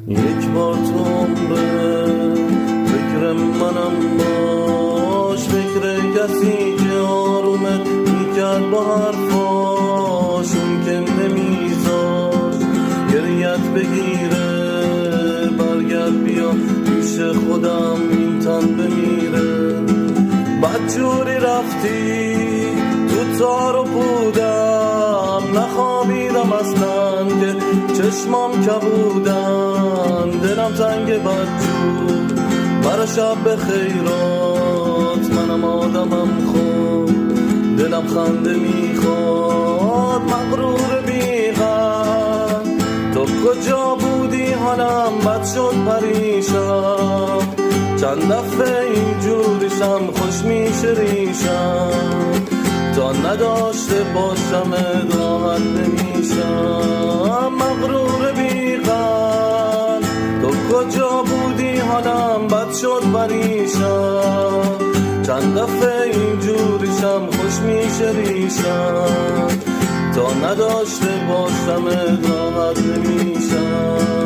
یک بار تو عمره فکر منم باش، فکر کسی که آرومت میکرد با حرفاشون که نمیذاش گریت بگیره. برگرد بیا پیش خودم این تن بمیره. بدجوری رفتی تو تار و بودم، نخوابیدم اصلا که چشمام کبودن. دلم تنگ بدجور برا شب به خیرات، منم آدمم خوب دلم خنده میخواد. مغرور بیغم تو کجا بودی؟ حالم بد شد پریشم، چند دفعه اینجوریشم خوش میشه ریشم. تا نداشته باشم راحت نمیشم. مغرور بیغم تو کجا بودی؟ حالم بد شد پریشم، چند دفعه اینجوریشم خوش میشه ریشم. تا نداشته باشم راحت نمیشم.